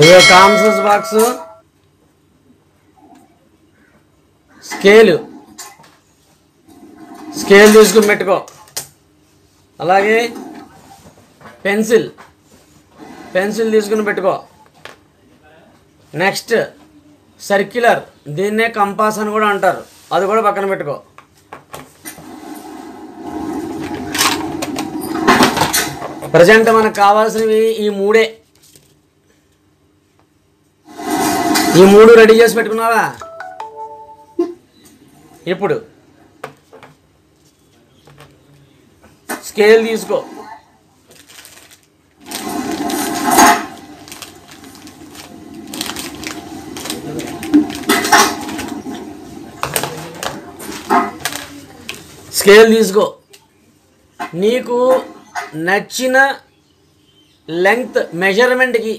ये కాంసస్ box scale తీసుకుని పెట్టుకో. అలాగే పెన్సిల్ తీసుకుని పెట్టుకో. నెక్స్ట్ సర్క్యులర్, దీన్నే కంపాస్ అని కూడా అంటారు, అది కూడా పక్కన పెట్టుకో. ప్రజెంట్ మనకు కావాల్సినవి ఈ మూడే. ఈ మూడు రెడీ చేసి పెట్టుకున్నావా? ఇప్పుడు స్కేల్ తీసుకో. నీకు నచ్చిన లెంగ్త్ మెజర్మెంట్కి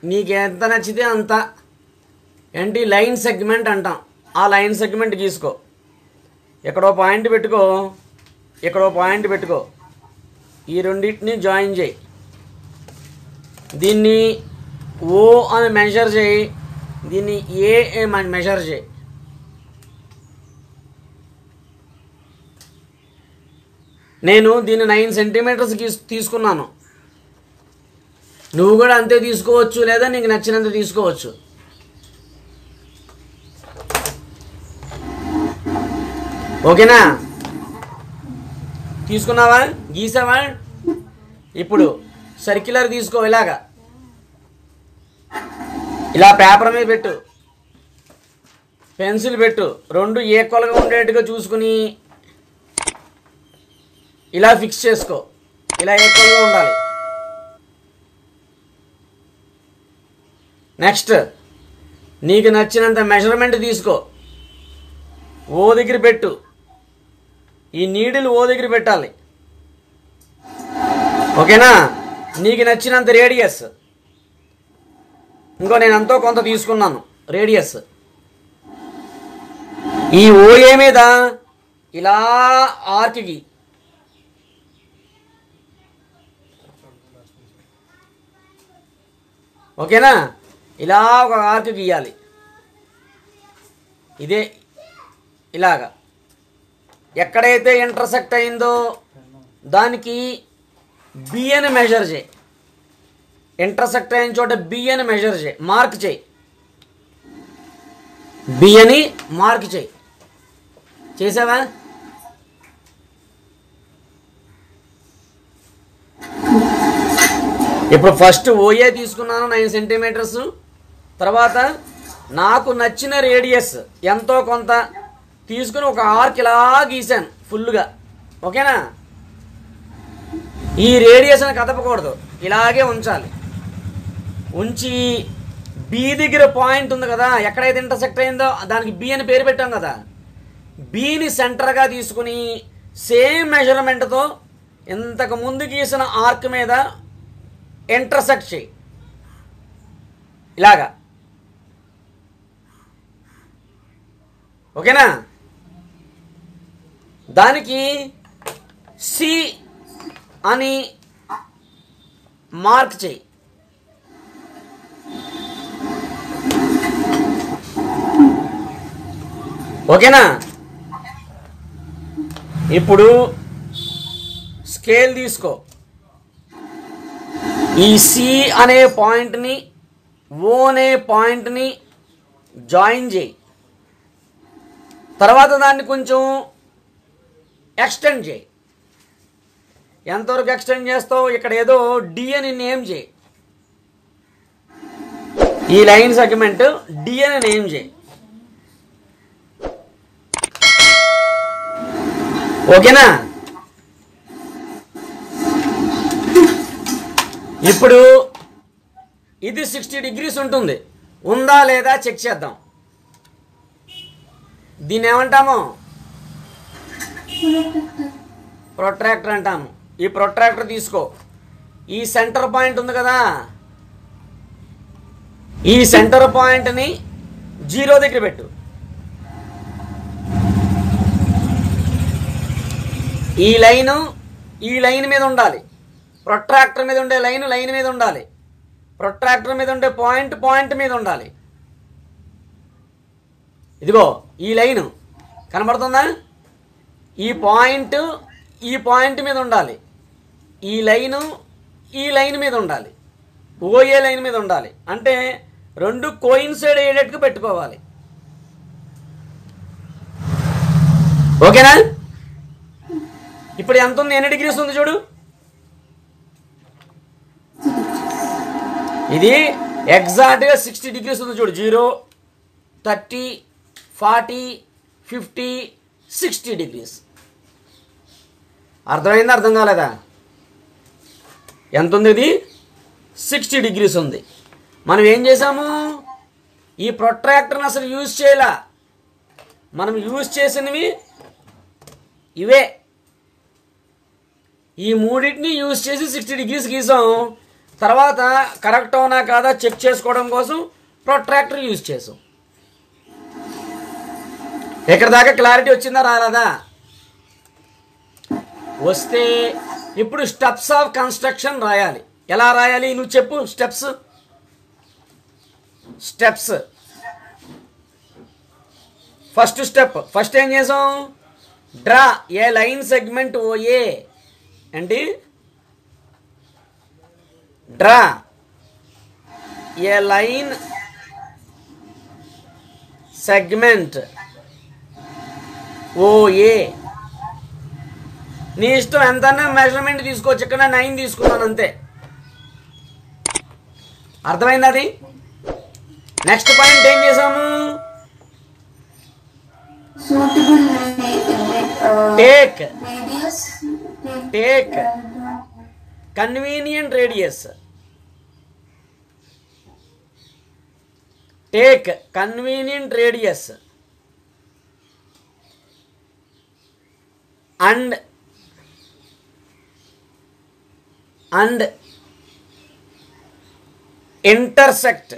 నీకు ఎంత నచ్చితే అంత ఏంటి లైన్ సెగ్మెంట్ అంటాం, ఆ లైన్ సెగ్మెంట్ గీసుకో. ఎక్కడో పాయింట్ పెట్టుకో, ఎక్కడో పాయింట్ పెట్టుకో. ఈ రెండింటిని జాయిన్ చేయి. దీన్ని ఓ అని మెజర్ చేయి, దీన్ని ఏ మెజర్ చేయి. నేను దీన్ని 9 సెంటీమీటర్స్ తీసుకున్నాను. నువ్వు కూడా అంతే తీసుకోవచ్చు, లేదా నీకు నచ్చినంత తీసుకోవచ్చు. ఓకేనా? తీసుకున్నావా? గీసావా? ఇప్పుడు సర్క్యులర్ తీసుకో. ఇలా పేపర్ మీద పెట్టు, పెన్సిల్ పెట్టు, రెండు ఈక్వల్గా ఉండేట్టుగా చూసుకుని ఇలా ఫిక్స్ చేసుకో. ఇలా ఈక్వల్గా ఉండాలి. నెక్స్ట్ నీకు నచ్చినంత మెజర్మెంట్ తీసుకో. ఓ దగ్గర పెట్టు. ఈ నీడిల్ ఓ దగ్గర పెట్టాలి. ఓకేనా? నీకు నచ్చినంత రేడియస్. ఇంకో నేను ఎంతో కొంత తీసుకున్నాను రేడియస్. ఈ ఓఏ మీద ఇలా ఆర్క్కి ఓకేనా? ఇలా ఒక ఆర్క్ గీయాలి. ఇదే ఇలాగా. ఎక్కడైతే ఇంటర్సెక్ట్ అయిందో దానికి బి అని మెజర్ చేయి. ఇంటర్సెక్ట్ అయిన చోట బి అని మెజర్ చేయి, మార్క్ చేయి. బి అని మార్క్ చేయి. చేసావా? ఇప్పుడు ఫస్ట్ ఓఏ తీసుకున్నాను 9 సెంటీమీటర్స్. తర్వాత నాకు నచ్చిన రేడియస్ ఎంతో కొంత తీసుకుని ఒక ఆర్క్ ఇలా గీసాను ఫుల్గా. ఓకేనా? ఈ రేడియస్ని కదపకూడదు, ఇలాగే ఉంచాలి. ఉంచి బి దగ్గర పాయింట్ ఉంది కదా, ఎక్కడైతే ఇంటర్సెక్ట్ అయిందో దానికి బి అని పేరు పెట్టాం కదా, బిని సెంటర్గా తీసుకుని సేమ్ మెజర్మెంట్తో ఇంతకు ముందు గీసిన ఆర్క్ మీద ఇంటర్సెక్ట్ చేయి. ఇలాగా. ఓకేనా? దానికి సి అని మార్క్ చేయి. ఓకేనా? ఇప్పుడు స్కేల్ తీసుకో. ఈ సి అనే పాయింట్ని ఓ అనే పాయింట్ని జాయిన్ చేయి. తర్వాత దాన్ని కొంచెం ఎక్స్టెండ్ చేయి. ఎంతవరకు ఎక్స్టెండ్ చేస్తావు? ఇక్కడ ఏదో డి అని నేమ్ చేయి. ఈ లైన్ సెగ్మెంట్ డి అని నేమ్ చేయి. ఓకేనా? ఇప్పుడు ఇది 60 డిగ్రీస్ ఉంటుంది. ఉందా లేదా చెక్ చేద్దాం. దీన్ని ఏమంటాము? ప్రొట్రాక్టర్ అంటాము. ఈ ప్రొట్రాక్టర్ తీసుకో. ఈ సెంటర్ పాయింట్ ఉంది కదా, ఈ సెంటర్ పాయింట్ని 0 దగ్గర పెట్టు. ఈ లైన్ మీద ఉండాలి. ప్రొట్రాక్టర్ మీద ఉండే లైన్ మీద ఉండాలి. ప్రొట్రాక్టర్ మీద ఉండే పాయింట్ మీద ఉండాలి. ఇదిగో ఈ లైన్ కనబడుతుందా? ఈ పాయింట్ మీద ఉండాలి. ఈ లైన్ మీద ఉండాలి. ఓఏ లైన్ మీద ఉండాలి. అంటే రెండు కోయిన్సైడ్ అయ్యేటట్టుగా పెట్టుకోవాలి. ఓకేనా? ఇప్పుడు ఎంత ఉంది? ఎన్ని డిగ్రీస్ ఉంది చూడు. ఇది ఎగ్జాక్ట్గా 60 డిగ్రీస్ ఉంది చూడు. 0, 30, 40, 50, 60 డిగ్రీస్. అర్థమైందా? అర్థం కాలేదా? ఎంత ఉంది? ఇది 60 డిగ్రీస్ ఉంది. మనం ఏం చేసాము? ఈ ప్రొట్రాక్టర్ని అసలు యూజ్ చేయలా. మనం యూజ్ చేసినవి ఇవే. ఈ మూడింటిని యూజ్ చేసి 60 డిగ్రీస్ గీసాం. తర్వాత కరెక్ట్ అవునా కాదా చెక్ చేసుకోవడం కోసం ప్రొట్రాక్టర్ యూజ్ చేసాం. ఎక్కడ దాకా క్లారిటీ వచ్చిందా రాలేదా? వస్తే ఇప్పుడు స్టెప్స్ ఆఫ్ కన్స్ట్రక్షన్ రాయాలి. ఎలా రాయాలి నువ్వు చెప్పు. Steps first step. ఫస్ట్ ఏం చేసాం? Draw a line segment OA. ఏంటి? Draw a line segment OA. నీ ఇష్టం ఎంత మెజర్మెంట్ తీసుకోవచ్చు. ఇక్కడ 9 తీసుకున్నాను అంతే. అర్థమైంది అది? నెక్స్ట్ పాయింట్ ఏం చేసాము? Take convenient radius. Take convenient radius and intersect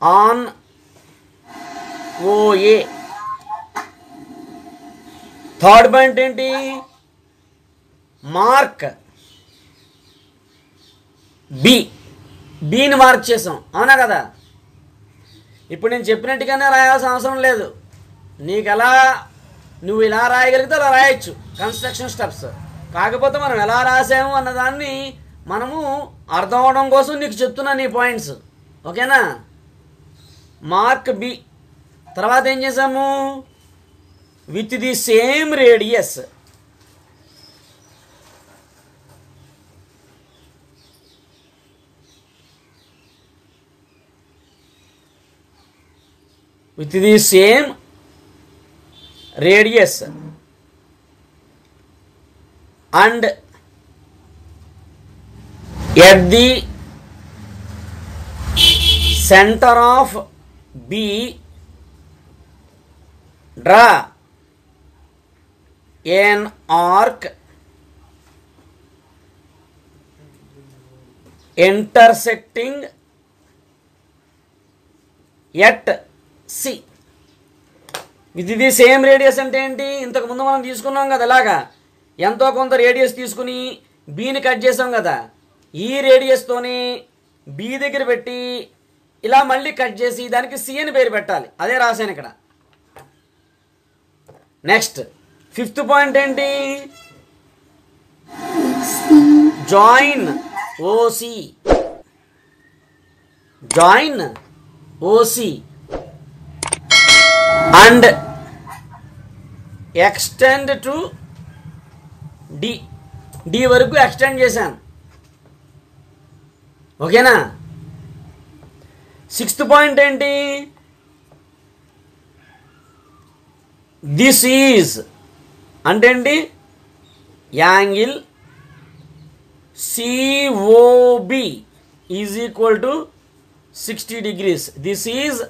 on OA. Third point ఏంటి? మార్క్ బిని మార్క్ చేసాం. అవునా కదా? ఇప్పుడు నేను చెప్పినట్టుగానే రాయాల్సిన అవసరం లేదు. నువ్వు ఇలా రాయగలిగితే అలా రాయొచ్చు కన్స్ట్రక్షన్ స్టెప్స్. కాకపోతే మనం ఎలా రాసాము అన్నదాన్ని మనము అర్థం అవడం కోసం నీకు చెప్తున్నాను ఈ పాయింట్స్. ఓకేనా? Mark B. తర్వాత ఏం చేసాము? With the same radius and at the center of B draw an arc intersecting at C. ఇది సేమ్ రేడియస్ అంటే ఏంటి? ఇంతకు ముందు మనం తీసుకున్నాం కదా. ఇలాగా ఎంతో కొంత రేడియస్ తీసుకుని బీని కట్ చేసాం కదా. ఈ రేడియస్తోని బి దగ్గర పెట్టి ఇలా మళ్ళీ కట్ చేసి దానికి సి అని పేరు పెట్టాలి. అదే రాశాను ఇక్కడ. నెక్స్ట్ ఫిఫ్త్ పాయింట్ ఏంటి? Join OC and extend to D వరకు ఎక్స్టెండ్ చేశాను. ఓకేనా? సిక్స్త్ పాయింట్ ఏంటి? దిస్ ఈజ్ అంటే ఏంటి? Angle COB is equal to 60 degrees. This is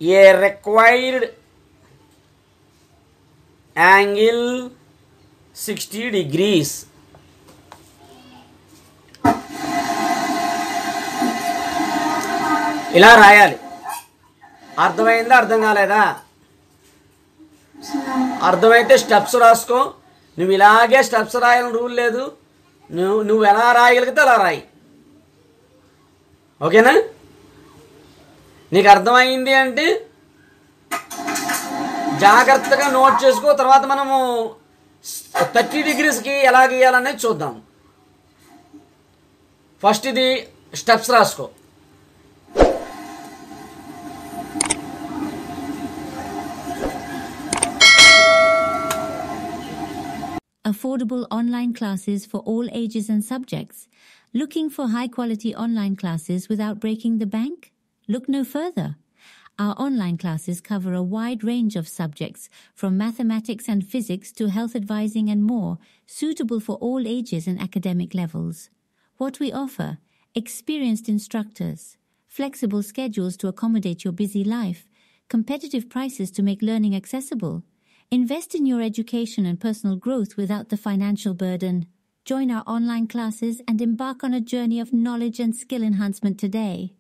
a required angle 60 degrees. ఇలా రాయాలి. అర్థమైందా? అర్థం కాలేదా? అర్థమైతే స్టెప్స్ రాసుకో. నువ్వు ఇలాగే స్టెప్స్ రాయాలని రూల్ లేదు. నువ్వు ఎలా రాయగలిగితే అలా రాయి. ఓకేనా? నీకు అర్థమైంది అంటే జాగ్రత్తగా నోట్ చేసుకో. తర్వాత మనము 30 degreesకి ఎలా గీయాలనేది చూద్దాం. ఫస్ట్ ఇది స్టెప్స్ రాసుకో. Affordable online classes for all ages and subjects. Looking for high-quality online classes without breaking the bank? Look no further. Our online classes cover a wide range of subjects, from mathematics and physics to health advising and more, suitable for all ages and academic levels. What we offer: experienced instructors, flexible schedules to accommodate your busy life, competitive prices to make learning accessible. Invest in your education and personal growth without the financial burden. Join our online classes and embark on a journey of knowledge and skill enhancement today.